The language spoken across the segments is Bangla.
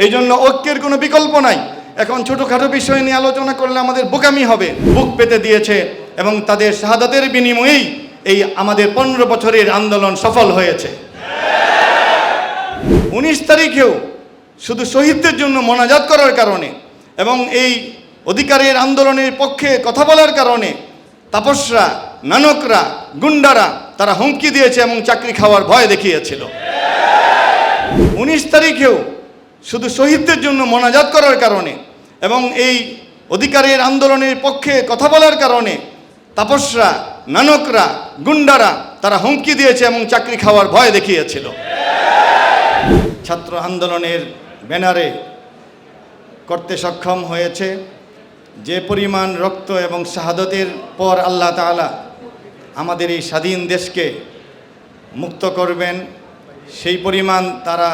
এই জন্য ঐক্যের কোনো বিকল্প নাই। এখন ছোটোখাটো বিষয় নিয়ে আলোচনা করলে আমাদের বোকামি হবে। বুক পেতে দিয়েছে এবং তাদের শাহাদাতের বিনিময়েই এই আমাদের 15 বছরের আন্দোলন সফল হয়েছে। 19 তারিখেও শুধু শহীদদের জন্য মোনাজাত করার কারণে এবং এই অধিকারের আন্দোলনের পক্ষে কথা বলার কারণে তাপসরা, নানকরা, গুন্ডারা তারা হুমকি দিয়েছে এবং চাকরি খাওয়ার ভয় দেখিয়েছিল। 19 তারিখেও শুধু শহীদদের জন্য মোনাজাত করার কারণে এবং এই অধিকারের আন্দোলনের পক্ষে কথা বলার কারণে তাপসরা, নানকরা, গুন্ডারা তারা হুমকি দিয়েছে এবং চাকরি খাওয়ার ভয় দেখিয়েছিল। ছাত্র আন্দোলনের ব্যানারে করতে সক্ষম হয়েছে। যে পরিমাণ রক্ত এবং শাহাদাতের পর আল্লাহ তাআলা আমাদের এই স্বাধীন দেশকে মুক্ত করবেন, সেই পরিমাণ তারা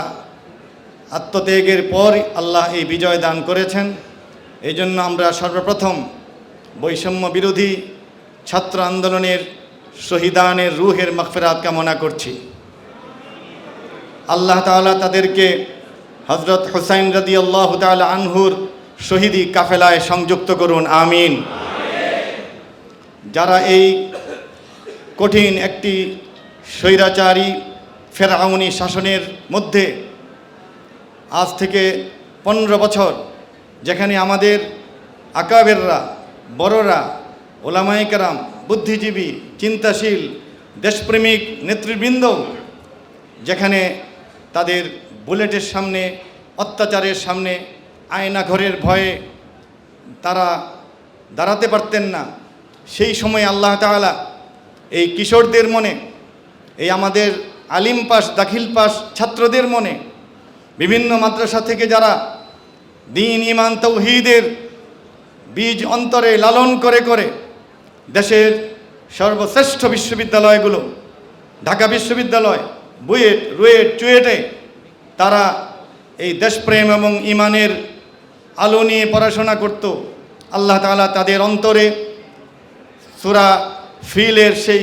আত্মত্যাগের পর আল্লাহ এই বিজয় দান করেছেন। এই জন্য আমরা সর্বপ্রথম বৈষম্য বিরোধী ছাত্র আন্দোলনের শহীদানের রুহের মাগফিরাত কামনা করছি। আল্লাহ তাআলা তাদেরকে হযরত হুসাইন রাদিয়াল্লাহু তাআলা আনহুর শহীদি কাফেলায় সংযুক্ত করুন, আমিন। যারা এই কঠিন একটি স্বৈরাচারী ফেরাউনি শাসনের মধ্যে আজ থেকে 15 বছর যেখানে আমাদের আকাবেররা, বড়রা, ওলামায়ে কেরাম, বুদ্ধিজীবী, চিন্তাশীল, দেশপ্রেমিক নেতৃবৃন্দ যেখানে তাদের বুলেটের সামনে, অত্যাচারের সামনে, আয়নাঘরের ভয়ে তারা দাঁড়াতে পারতেন না, সেই সময় আল্লাহ তাআলা এই কিশোরদের মনে, এই আমাদের আলিম পাস, দাখিল পাস ছাত্রদের মনে, বিভিন্ন মাদ্রাসা থেকে যারা দ্বীন, ঈমান, তাওহীদের বীজ অন্তরে লালন করে করে দেশের সর্বশ্রেষ্ঠ বিশ্ববিদ্যালয়গুলো, ঢাকা বিশ্ববিদ্যালয়, বুয়েট, রুয়েট, চুয়েটে তারা এই দেশপ্রেম এবং ঈমানের আলো নিয়ে পড়াশোনা করত। আল্লাহ তাআলা তাদের অন্তরে সূরা ফিলের সেই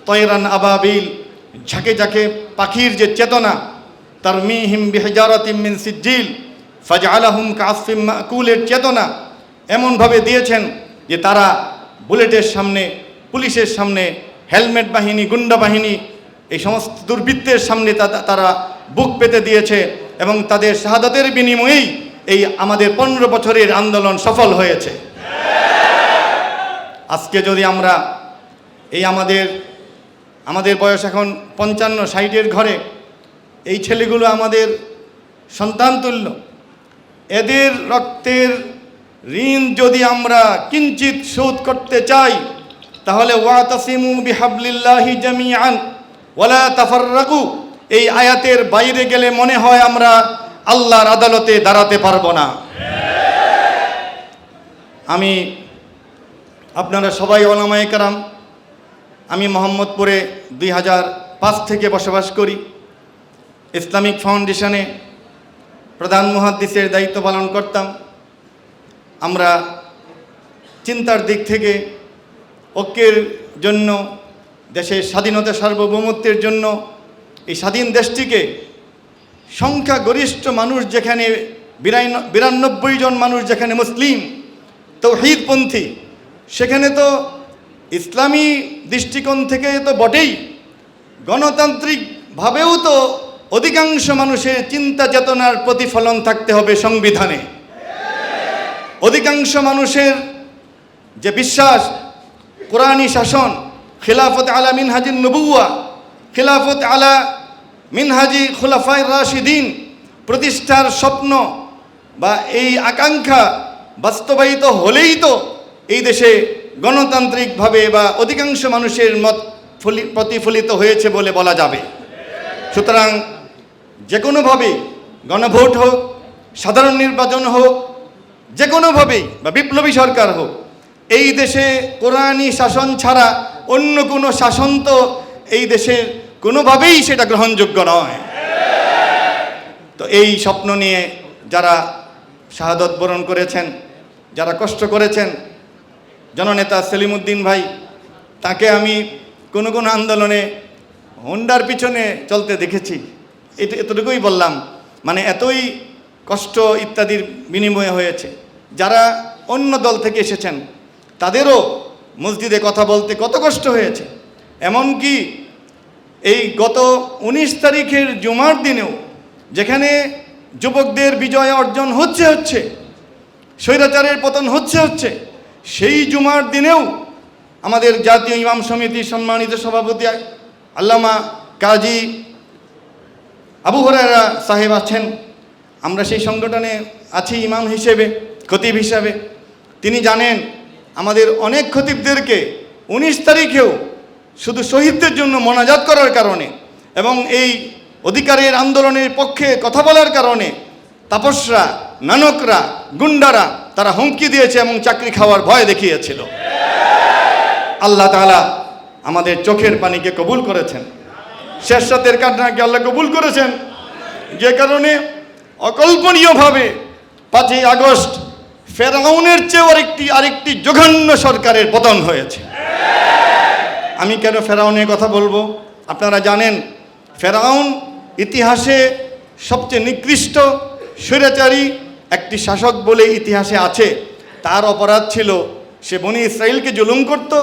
তয়রান আবাবিল, ঝাঁকে ঝাঁকে পাখির যে চেতনা, তারমিহিম বিহিজারাতিম মিন সিজ্জিল ফাজআলাহুম কাআসফিম মাকুলের চেতনা এমনভাবে দিয়েছেন যে তারা বুলেটের সামনে, পুলিশের সামনে, হেলমেট বাহিনী, গুন্ডা বাহিনী, এই সমস্ত দুর্বৃত্তের সামনে তারা বুক পেতে দিয়েছে এবং তাদের শাহাদাতের বিনিময়েই এই আমাদের 15 বছরের আন্দোলন সফল হয়েছে। আজকে যদি আমরা এই আমাদের বয়স এখন 55-60-এর ঘরে, এই ছেলেগুলো আমাদের সন্তান তুল্য, এদের রক্তের ঋণ যদি আমরা কিঞ্চিত শোধ করতে চাই তাহলে ওয়াতাসিমু বিহাবলিল্লাহি জামিআন ওয়ালা তাফাররাকু, এই আয়াতের বাইরে গেলে মনে হয় আমরা আল্লাহর আদালতে দাঁড়াতে পারবো না। আমি, আপনারা সবাই ওলামায়ে কেরাম, আমি মোহাম্মদপুরে 2005 থেকে বসবাস করি। ইসলামিক ফাউন্ডেশনে প্রধান মুহাদ্দিসের দায়িত্ব পালন করতাম। আমরা চিন্তার দিক থেকে ঐক্যের জন্য, দেশের স্বাধীনতা সার্বভৌমত্বের জন্য, এই স্বাধীন দেশটিকে সংখ্যাগরিষ্ঠ মানুষ যেখানে 92 জন মানুষ যেখানে মুসলিম তাওহীদপন্থী, সেখানে তো ইসলামী দৃষ্টিকোণ থেকে তো বটেই, গণতান্ত্রিকভাবেও তো অধিকাংশ মানুষের চিন্তা চেতনার প্রতিফলন থাকতে হবে সংবিধানে। অধিকাংশ মানুষের যে বিশ্বাস, কোরআনী শাসন, খিলাফত আলা মিনহাজিন নবুওয়া, খিলাফত আলা মিনহাজি খুলাফায়ে রাশিদিন প্রতিষ্ঠার স্বপ্ন বা এই আকাঙ্ক্ষা বাস্তবায়িত হলেই তো এই দেশে গণতান্ত্রিকভাবে বা অধিকাংশ মানুষের মত প্রতিফলিত হয়েছে বলে বলা যাবে। সুতরাং যে কোনোভাবেই গণভোট হোক, সাধারণ নির্বাচন হোক, যে কোনোভাবেই বা বিপ্লবী সরকার হোক, এই দেশে কোরআনী শাসন ছাড়া অন্য কোনো শাসন তো এই দেশের কোনোভাবেই সেটা গ্রহণযোগ্য নয়। তো এই স্বপ্ন নিয়ে যারা শাহাদত বরণ করেছেন, যারা কষ্ট করেছেন, জননেতা সেলিম উদ্দিন ভাই, তাকে আমি কোনো কোনো আন্দোলনে হোন্ডার পিছনে চলতে দেখেছি। এতটুকুই বললাম, মানে এতই কষ্ট ইত্যাদির বিনিময়ে হয়েছে। যারা অন্য দল থেকে এসেছেন তাদেরও মসজিদে কথা বলতে কত কষ্ট হয়েছে। এমনকি এই গত 19 তারিখের জুমার দিনেও যেখানে যুবকদের বিজয় অর্জন হচ্ছে স্বৈরাচারের পতন হচ্ছে সেই জুমার দিনেও আমাদের জাতীয় ইমাম সমিতির সম্মানিত সভাপতি আল্লামা কাজী আবু হুরায়রা সাহেব আছেন। আমরা সেই সংগঠনে আছি ইমাম হিসেবে, খতিব হিসাবে। তিনি জানেন আমাদের অনেক খতিবদেরকে 19 তারিখেও শুধু শহীদদের জন্য মোনাজাত করার কারণে এবং এই অধিকারের আন্দোলনের পক্ষে কথা বলার কারণে তাপসরা, নানকরা, গুন্ডারা তারা হুমকি দিয়েছে এবং চাকরি খাওয়ার ভয় দেখিয়েছিল। আল্লাহ তাআলা আমাদের চোখের পানিকে কবুল করেছেন, শেষ রাতের কান্নাকে আল্লাহ কবুল করেছেন, যে কারণে অকল্পনীয়ভাবে 5ই আগস্ট ফেরাউনের চেয়েও আরেকটি জঘন্য সরকারের পতন হয়েছে। আমি কেন ফেরাউনের কথা বলবো? আপনারা জানেন ফেরাউন ইতিহাসে সবচেয়ে নিকৃষ্ট স্বৈরাচারী একটি শাসক বলে ইতিহাসে আছে। তার অপরাধ ছিল সে বনি ইসরাইলকে জুলুম করত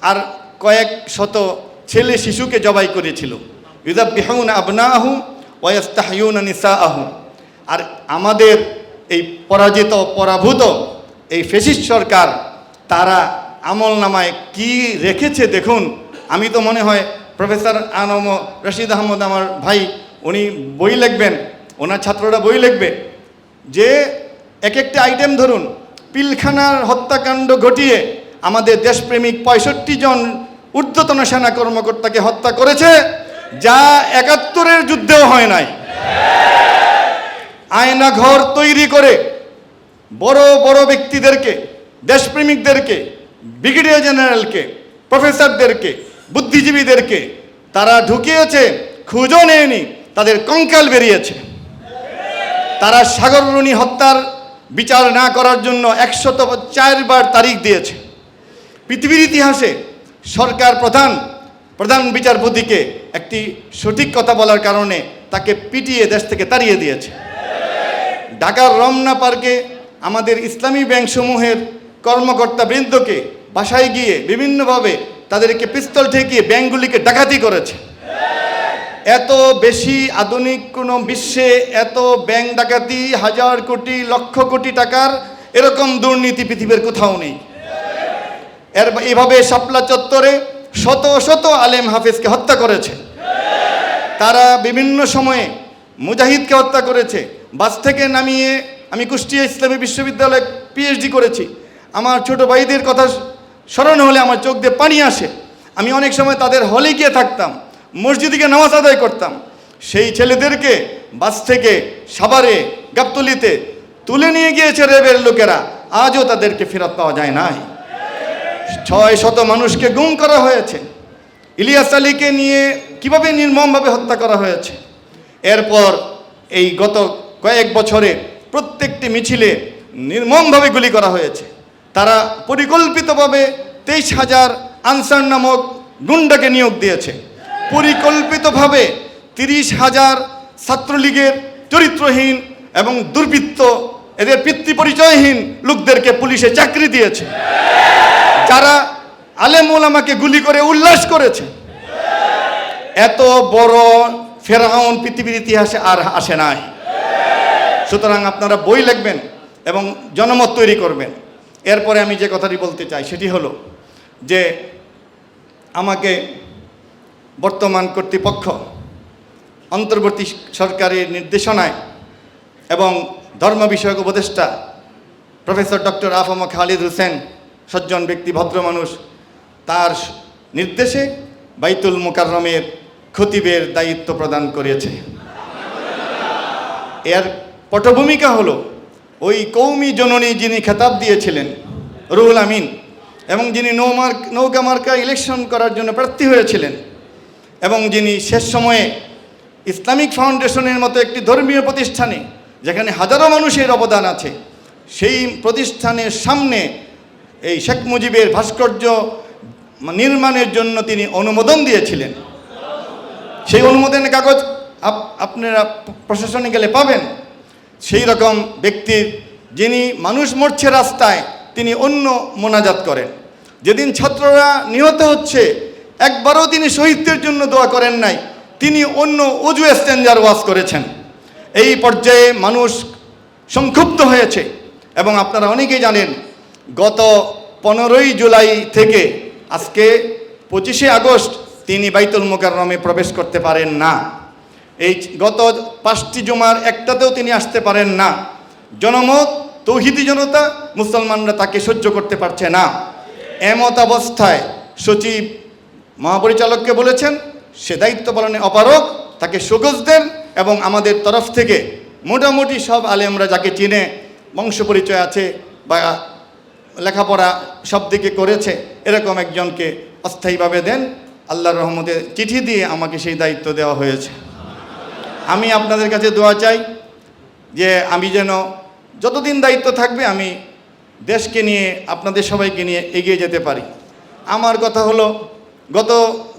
আর কয়েক শত ছেলে শিশুকে জবাই করেছিল। ইউযাববিহুনা আবনাআহুম ওয়া ইস্তাহয়ুনা নিসাআহুম। আর আমাদের এই পরাভূত এই ফ্যাসিস্ট সরকার তারা আমল নামায় কি রেখেছে দেখুন। আমি তো মনে হয় প্রফেসর আনম রশিদ আহমদ আমার ভাই, উনি বই লিখবেন, ওনার ছাত্ররা বই লিখবে যে এক একটা আইটেম ধরুন, পিলখানার হত্যাকাণ্ড ঘটিয়ে আমাদের দেশপ্রেমিক 65 জন ঊর্ধ্বতন সেনা কর্মকর্তাকে হত্যা করেছে, যা 71-এর যুদ্ধেও হয় নাই। আয়না ঘর তৈরি করে বড় বড় ব্যক্তিদেরকে, দেশপ্রেমিকদেরকে, ব্রিগেডিয়ার জেনারেলকে, প্রফেসরদেরকে, বুদ্ধিজীবীদেরকে তারা ঢুকিয়েছে, খুঁজও নেয়নি, তাদের কঙ্কাল বেরিয়েছে। তারা সাগররুনি হত্যার বিচার না করার জন্য 104 বার তারিখ দিয়েছে। পৃথিবীর ইতিহাসে সরকার প্রধান বিচারপতিকে একটি সঠিক কথা বলার কারণে তাকে পিটিয়ে দেশ থেকে তাড়িয়ে দিয়েছে। ঢাকার রমনা পার্কে আমাদের ইসলামী ব্যাংকসমূহের কর্মকর্তাবৃন্দকে বাসায় গিয়ে বিভিন্নভাবে তাদেরকে পিস্তল ঠেকিয়ে ব্যাংকগুলিকে ডাকাতি করেছে। এত বেশি আধুনিক কোনো বিশ্বে এত ব্যাংক ডাকাতি, 1000 কোটি লক্ষ কোটি টাকার এরকম দুর্নীতি পৃথিবীর কোথাও নেই। এভাবে শাপলা চত্বরে শত শত আলেম হাফেজকে হত্যা করেছে। তারা বিভিন্ন সময়ে মুজাহিদকে হত্যা করেছে। বাস থেকে নামিয়ে আমি কুষ্টিয়া ইসলামী বিশ্ববিদ্যালয়ে পিএইচডি করেছি। আমার ছোট ভাইদের কথা স্মরণ হলে আমার চোখ দিয়ে পানি আসে। আমি অনেক সময় তাদের হলে গিয়ে থাকতাম, মসজিদে গিয়ে নামাজ আদায় করতাম। সেই ছেলেদেরকে বাস থেকে সাভারে, গাবতলীতে তুলে নিয়ে গিয়েছে র্যাবের লোকেরা, আজও তাদেরকে ফেরত পাওয়া যায় নাই। 600 মানুষকে গুম করা হয়েছে। ইলিয়াস আলীকে নিয়ে কিভাবে নির্মমভাবে হত্যা করা হয়েছে। এরপর এই গত কয়েক বছরে প্রত্যেকটি মিছিলে নির্মমভাবে গুলি করা হয়েছে। তারা পরিকল্পিতভাবে 23,000 আনসার নামক গুন্ডাকে নিয়োগ দিয়েছে। পরিকল্পিতভাবে 30,000 ছাত্রলীগের চরিত্রহীন এবং দুর্বৃত্ত, এদের পিতৃ পরিচয়হীন লোকদেরকে পুলিশে চাকরি দিয়েছে, যারা আলেম ওলামাকে গুলি করে উল্লাস করেছে। এত বড় ফেরাউন পৃথিবীর ইতিহাসে আর আসে নাই। সুতরাং আপনারা বই লিখবেন এবং জনমত তৈরি করবেন। এরপরে আমি যে কথাটি বলতে চাই সেটি হলো যে আমাকে বর্তমান কর্তৃপক্ষ অন্তর্বর্তী সরকারের নির্দেশনায় এবং ধর্ম বিষয়ক উপদেষ্টা প্রফেসর ডক্টর আফম খালিদ হোসেন, সজ্জন ব্যক্তি, ভদ্র মানুষ, তার নির্দেশে বাইতুল মুকাররমের খতিবের দায়িত্ব প্রদান করেছে। এর পটভূমিকা হলো ওই কৌমি জননী যিনি খেতাব দিয়েছিলেন রুহুল আমিন এবং যিনি নৌকা মার্কা ইলেকশন করার জন্য প্রার্থী হয়েছিলেন এবং যিনি শেষ সময়ে ইসলামিক ফাউন্ডেশনের মতো একটি ধর্মীয় প্রতিষ্ঠানে, যেখানে হাজারো মানুষের অবদান আছে, সেই প্রতিষ্ঠানের সামনে এই শেখ মুজিবের ভাস্কর্য নির্মাণের জন্য তিনি অনুমোদন দিয়েছিলেন। সেই অনুমোদনের কাগজ আপনারা প্রশাসনে গেলে পাবেন। সেই রকম ব্যক্তির যিনি মানুষ মরছে রাস্তায় তিনি অন্য মোনাজাত করেন। যেদিন ছাত্ররা নিহত হচ্ছে একবারও তিনি শহীদদের জন্য দোয়া করেন নাই, তিনি অন্য অজু এক্সচেঞ্জার ওয়াজ করেছেন। এই পর্যায়ে মানুষ সংক্ষুব্ধ হয়েছে। এবং আপনারা অনেকেই জানেন গত 15ই জুলাই থেকে আজকে 25শে আগস্ট তিনি বাইতুল মুকাররমে প্রবেশ করতে পারেন না। এই গত 5টি জুমার একটাতেও তিনি আসতে পারেন না। জনমত তৌহিদি জনতা মুসলমানরা তাকে সহ্য করতে পারছে না। এমত অবস্থায় সচিব মহাপরিচালককে বলেছেন সে দায়িত্ব পালনে অপারগ, তাকে সুগজ দেন এবং আমাদের তরফ থেকে মোটামুটি সব আলেমরা যাকে চিনে, বংশ পরিচয় আছে বা লেখাপড়া সব দিকে করেছে, এরকম একজনকে অস্থায়ীভাবে দেন। আল্লাহর রহমতে চিঠি দিয়ে আমাকে সেই দায়িত্ব দেওয়া হয়েছে। আমি আপনাদের কাছে দোয়া চাই যে আমি যেন যতদিন দায়িত্ব থাকবে আমি দেশকে নিয়ে আপনাদের সবাইকে নিয়ে এগিয়ে যেতে পারি। আমার কথা হলো, গত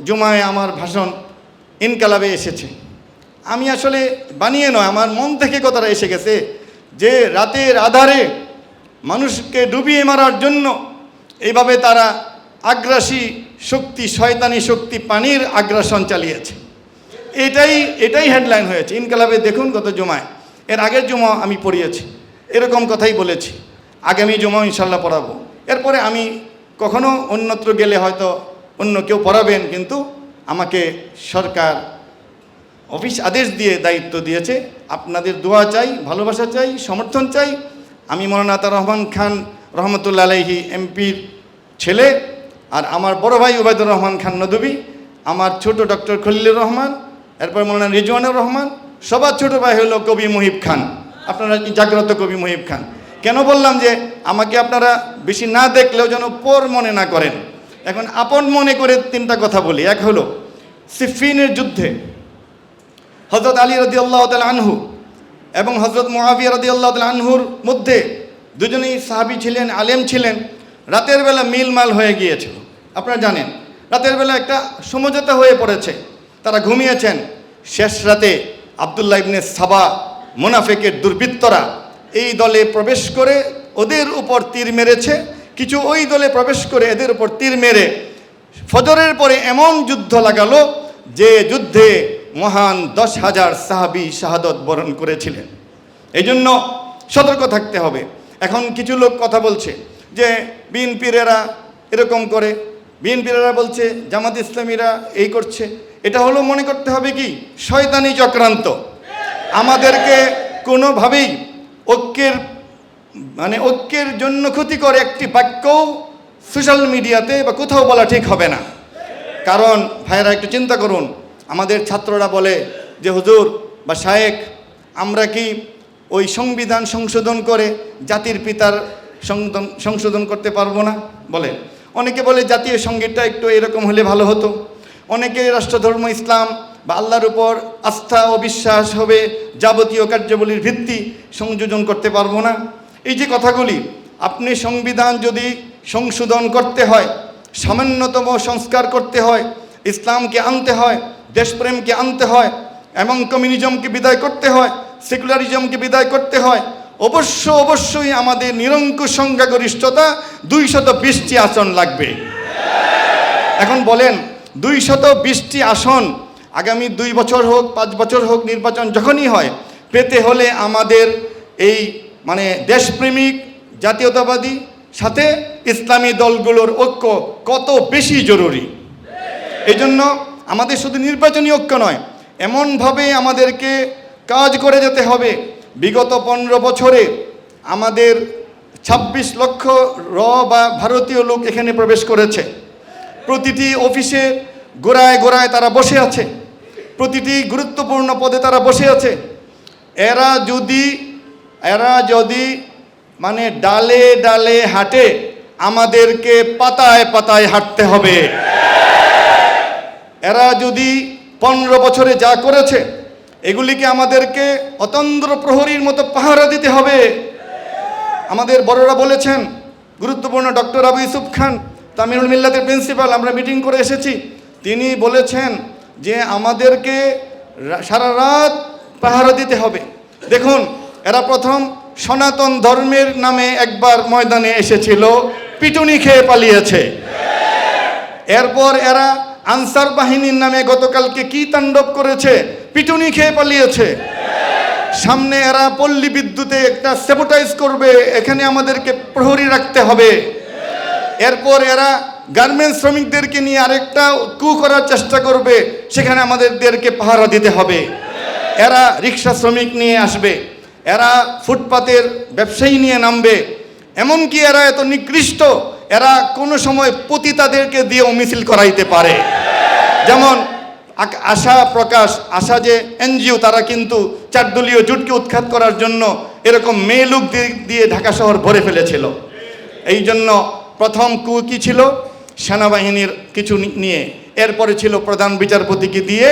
জুমায় আমার ভাষণ ইনকালাবে এসেছে। আমি আসলে বানিয়ে নয়, আমার মন থেকে কথাটা এসে গেছে যে রাতের আধারে মানুষকে ডুবিয়ে মারার জন্য এইভাবে তারা আগ্রাসী শক্তি, শয়তানি শক্তি, পানির আগ্রাসন চালিয়েছে। এটাই হেডলাইন হয়েছে ইনকালাবে। দেখুন গত জুমায়, এর আগের জুমা আমি পড়িয়েছি, এরকম কথাই বলেছি। আগামী জুমা ইনশাল্লাহ পড়াবো। এরপরে আমি কখনো অন্যত্র গেলে হয়তো অন্য কেউ পড়াবেন, কিন্তু আমাকে সরকার অফিস আদেশ দিয়ে দায়িত্ব দিয়েছে। আপনাদের দোয়া চাই, ভালোবাসা চাই, সমর্থন চাই। আমি মৌলানা আতাউর রহমান খান রহমতুল্লাহ আলাইহি এমপির ছেলে, আর আমার বড় ভাই ওবায়দুর রহমান খান নদভী, আমার ছোট ডক্টর খলিলুর রহমান, এরপর মৌলানা রিজওয়ানুর রহমান, সবার ছোট ভাই হলো কবি মুহিব খান। আপনারা জাগ্রত কবি মুহিব খান। কেন বললাম যে আমাকে আপনারা বেশি না দেখলেও যেন পর মনে না করেন। এখন আপন মনে করে 3টা কথা বলি। এক হলো সিফিনের যুদ্ধে হযরত আলী রাদিয়াল্লাহু তাআলা আনহু এবং হযরত মুআবিয়া রাদিয়াল্লাহু তাআলা আনহুর মধ্যে দুজনেই সাহাবী ছিলেন, আলেম ছিলেন। রাতের বেলা মিলমাল হয়ে গিয়েছিল। আপনারা জানেন রাতের বেলা একটা সমঝোতা হয়ে পড়েছে, তারা ঘুমিয়েছেন। শেষ রাতে আব্দুল্লাহ ইবনে সাবা মুনাফিকের দুর্বৃত্তরা এই দলে প্রবেশ করে ওদের উপর তীর মেরেছে। কিছু ওই দলে প্রবেশ করে এদের উপর তীর মেরে ফজরের পরে এমন যুদ্ধ লাগালো যে যুদ্ধে মহান 10,000 সাহাবী শাহাদত বরণ করেছিলেন। এই জন্য সতর্ক থাকতে হবে। এখন কিছু লোক কথা বলছে যে বিএনপিরা এরকম করে, বিএনপিরা বলছে জামাত ইসলামীরা এই করছে। এটা হলো মনে করতে হবে কি শয়তানি চক্রান্ত। আমাদেরকে কোনোভাবেই ঐক্যের জন্য ক্ষতিকর একটি বাক্যও সোশ্যাল মিডিয়াতে বা কোথাও বলা ঠিক হবে না। কারণ ভাইরা একটু চিন্তা করুন, আমাদের ছাত্ররা বলে যে হুজুর বা শায়েখ, আমরা কি ওই সংবিধান সংশোধন করে জাতির পিতার সংশোধন করতে পারবো না? বলে অনেকে বলে জাতীয় সঙ্গীতটা একটু এরকম হলে ভালো হতো। অনেকে রাষ্ট্রধর্ম ইসলাম বা আল্লাহর উপর আস্থা ও বিশ্বাস হবে যাবতীয় কার্যাবলীর ভিত্তি, সংযোজন করতে পারবো না। এই যে কথাগুলি, আপনি সংবিধান যদি সংশোধন করতে হয়, সামান্যতম সংস্কার করতে হয়, ইসলামকে আনতে হয়, দেশপ্রেমকে আনতে হয় এবং কমিউনিজমকে বিদায় করতে হয়, সেকুলারিজমকে বিদায় করতে হয়, অবশ্যই আমাদের নিরঙ্কুশ সংখ্যাগরিষ্ঠতা 220টি আসন লাগবে। এখন বলেন 220টি আসন আগামী 2 বছর হোক 5 বছর হোক নির্বাচন যখনই হয়, পেতে হলে আমাদের এই দেশপ্রেমিক জাতীয়তাবাদী সাথে ইসলামী দলগুলোর ঐক্য কত বেশি জরুরি। এই জন্য আমাদের শুধু নির্বাচনী ঐক্য নয়, এমনভাবে আমাদেরকে কাজ করে যেতে হবে। বিগত 15 বছরে আমাদের 26 লক্ষ বা ভারতীয় লোক এখানে প্রবেশ করেছে। প্রতিটি অফিসে গোড়ায় গোড়ায় তারা বসে আছে, প্রতিটি গুরুত্বপূর্ণ পদে তারা বসে আছে। এরা যদি ডালে ডালে হাঁটে, আমাদেরকে পাতায় পাতায় হাঁটতে হবে। এরা যদি 15 বছরে যা করেছে এগুলিকে আমাদেরকে অতন্দ্র প্রহরীর মতো পাহারা দিতে হবে। আমাদের বড়রা বলেছেন, গুরুত্বপূর্ণ ডক্টর আবু ইউসুফ খান তামিরুল মিল্লাতের প্রিন্সিপাল, আমরা মিটিং করে এসেছি, তিনি বলেছেন যে আমাদেরকে সারা রাত পাহারা দিতে হবে। দেখুন এরা প্রথম সনাতন ধর্মের নামে একবার ময়দানে এসেছিল, পিটুনি খেয়ে পালিয়েছে। এরপর এরা আনসার বাহিনীর নামে গতকালকে কি তাণ্ডব করেছে, পিটুনি খেয়ে পালিয়েছে। সামনে এরা পল্লী বিদ্যুতে একটা স্যাবোটাইজ করবে, এখানে আমাদেরকে প্রহরী রাখতে হবে। এরপর এরা গার্মেন্টস শ্রমিকদেরকে নিয়ে আরেকটা কু করার চেষ্টা করবে, সেখানে আমাদেরকে পাহারা দিতে হবে। এরা রিক্সা শ্রমিক নিয়ে আসবে, এরা ফুটপাতের ব্যবসায়ী নিয়ে নামবে। এমনকি এরা এত নিকৃষ্ট, এরা কোনো সময় পতিতাদেরকে দিয়েও মিছিল করাইতে পারে। যেমন আশা প্রকাশ, আশা যে এনজিও, তারা কিন্তু 4 দলীয় জোটকে উৎখাত করার জন্য এরকম মেয়ে লোক দিয়ে ঢাকা শহর ভরে ফেলেছিল। এই জন্য প্রথম কু কি ছিল, সেনাবাহিনীর কিছু নিয়ে। এরপরে ছিল প্রধান বিচারপতিকে দিয়ে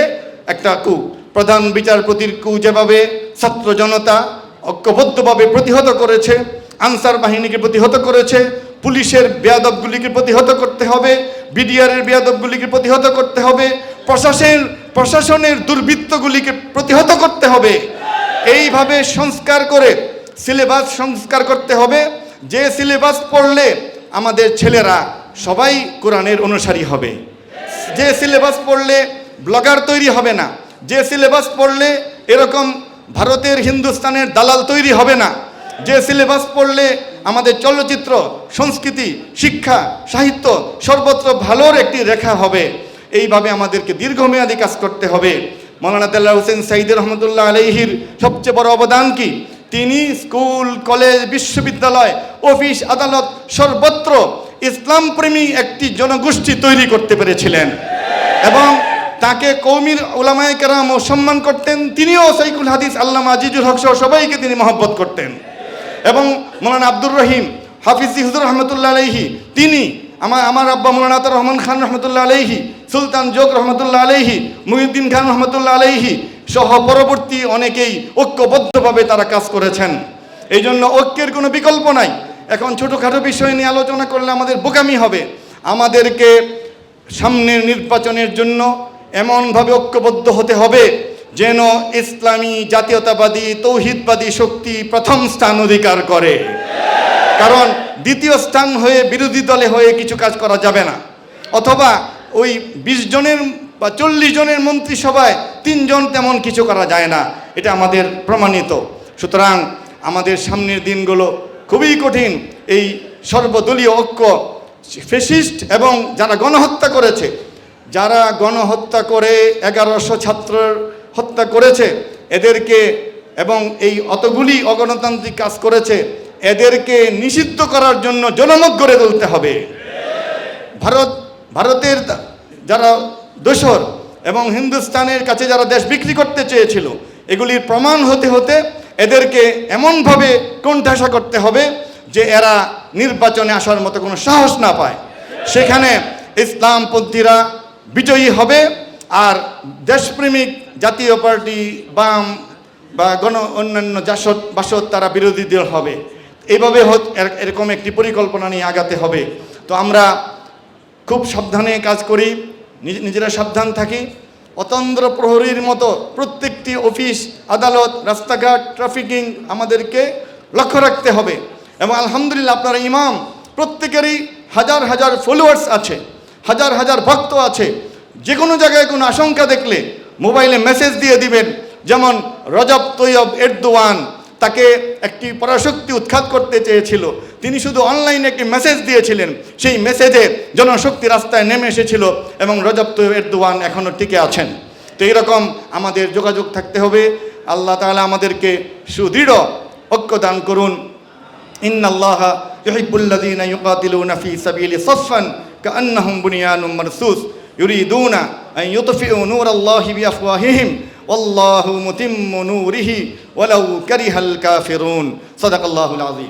একটা কু। প্রধান বিচারপতির কু যেভাবে ছাত্র জনতা ঐক্যবদ্ধভাবে প্রতিহত করেছে, আনসার বাহিনীকে প্রতিহত করেছে, পুলিশের বেয়াদবগুলিকে প্রতিহত করতে হবে, বিডিআরের বেয়াদবগুলিকে প্রতিহত করতে হবে, প্রশাসনের দুর্বৃত্তগুলিকে প্রতিহত করতে হবে। এইভাবে সংস্কার করে সিলেবাস সংস্কার করতে হবে, যে সিলেবাস পড়লে আমাদের ছেলেরা সবাই কোরআনের অনুসারী হবে, যে সিলেবাস পড়লে ব্লগার তৈরি হবে না, যে সিলেবাস পড়লে এরকম ভারতের হিন্দুস্তানের দালাল তৈরি হবে না, যে সিলেবাস পড়লে আমাদের চলচ্চিত্র, সংস্কৃতি, শিক্ষা, সাহিত্য সর্বত্র ভালোর একটি রেখা হবে। এইভাবে আমাদেরকে দীর্ঘমেয়াদী কাজ করতে হবে। মৌলানা দেলোয়ার হোসেন সাঈদী রহমতুল্লাহ আলাইহির সবচেয়ে বড় অবদান কি? তিনি স্কুল, কলেজ, বিশ্ববিদ্যালয়, অফিস, আদালত সর্বত্র ইসলাম প্রেমী একটি জনগোষ্ঠী তৈরি করতে পেরেছিলেন এবং তাকে কওমির উলামায়ে কেরামও সম্মান করতেন। তিনিও শাইখুল হাদিস আল্লামা আজিজুল হক সহ সবাইকে তিনি মহব্বত করতেন। এবং মৌলানা আব্দুর রহিম হাফিজি হুজুর রহমতুল্লাহ আলাইহি, তিনি আমার আব্বা মৌলানা আতাউর রহমান খান রহমতুল্লাহ আলাইহি, সুলতান যোগ রহমতুল্লাহ আলাইহি, মুহিউদ্দিন খান রহমতুল্লাহ আলাইহি সহ পরবর্তী অনেকেই ঐক্যবদ্ধভাবে তারা কাজ করেছেন। এই জন্য ঐক্যের কোনো বিকল্প নাই। এখন ছোটোখাটো বিষয় নিয়ে আলোচনা করলে আমাদের বোকামি হবে। আমাদেরকে সামনের নির্বাচনের জন্য এমনভাবে ঐক্যবদ্ধ হতে হবে যেন ইসলামী জাতীয়তাবাদী তৌহিদবাদী শক্তি প্রথম স্থান অধিকার করে। কারণ দ্বিতীয় স্থান হয়ে বিরোধী দলে হয়ে কিছু কাজ করা যাবে না, অথবা ওই 20 জনের বা 40 জনের মন্ত্রিসভায় 3 জন তেমন কিছু করা যায় না, এটা আমাদের প্রমাণিত। সুতরাং আমাদের সামনের দিনগুলো খুবই কঠিন। এই সর্বদলীয় ঐক্য, ফ্যাসিস্ট এবং যারা গণহত্যা করেছে, যারা গণহত্যা করে 1100 ছাত্র হত্যা করেছে এদেরকে, এবং এই অতগুলি অগণতান্ত্রিক কাজ করেছে, এদেরকে নিষিদ্ধ করার জন্য জনমত গড়ে তুলতে হবে। ভারতের যারা দোসর এবং হিন্দুস্তানের কাছে যারা দেশ বিক্রি করতে চেয়েছিল, এগুলির প্রমাণ হতে হতে এদেরকে এমনভাবে কোণঠাসা করতে হবে যে এরা নির্বাচনে আসার মতো কোনো সাহস না পায়। সেখানে ইসলামপন্থীরা বিজয়ী হবে আর দেশপ্রেমিক জাতীয় পার্টি, বাম বা অন্যান্য বাসদ তারা বিরোধী দল হবে। এইভাবে এরকম একটি পরিকল্পনা নিয়ে আগাতে হবে। তো আমরা খুব সাবধানে কাজ করি, নিজেরা সাবধান থাকি। অতন্দ্র প্রহরীর মতো প্রত্যেকটি অফিস, আদালত, রাস্তাঘাট, ট্রাফিকিং আমাদেরকে লক্ষ্য রাখতে হবে। এবং আলহামদুলিল্লাহ আপনারা ইমাম, প্রত্যেকেরই হাজার হাজার ফলোয়ার্স আছে, হাজার হাজার ভক্ত আছে। যে কোনো জায়গায় কোনো আশঙ্কা দেখলে মোবাইলে মেসেজ দিয়ে দিবেন। যেমন রজব তৈয়ব এরদোয়ান, তাকে একটি পরাশক্তি উৎখাত করতে চেয়েছিল, তিনি শুধু অনলাইনে একটি মেসেজ দিয়েছিলেন, সেই মেসেজে জনশক্তি রাস্তায় নেমে এসেছিল এবং রজব তৈয়ব এরদোয়ান এখনও টিকে আছেন। তো এইরকম আমাদের যোগাযোগ থাকতে হবে। আল্লাহ তাআলা আমাদেরকে সুদৃঢ় ঐক্য দান করুন। ইন্নাল্লাহা ইউহিব্বুল্লাযীনা ইউকাতিলুনা ফী সাবিলি সাফফান কাআন্নাহুম বুনিয়ানুম মারসুস ইউরিদুনা আন ইউতফিউ নূরাল্লাহি বিআফওয়াহিহিম ওয়াল্লাহু মুতিম্মু নূরিহি ওয়ালাউ কারিহাল কাফিরুন। সাদাকাল্লাহুল আযীম।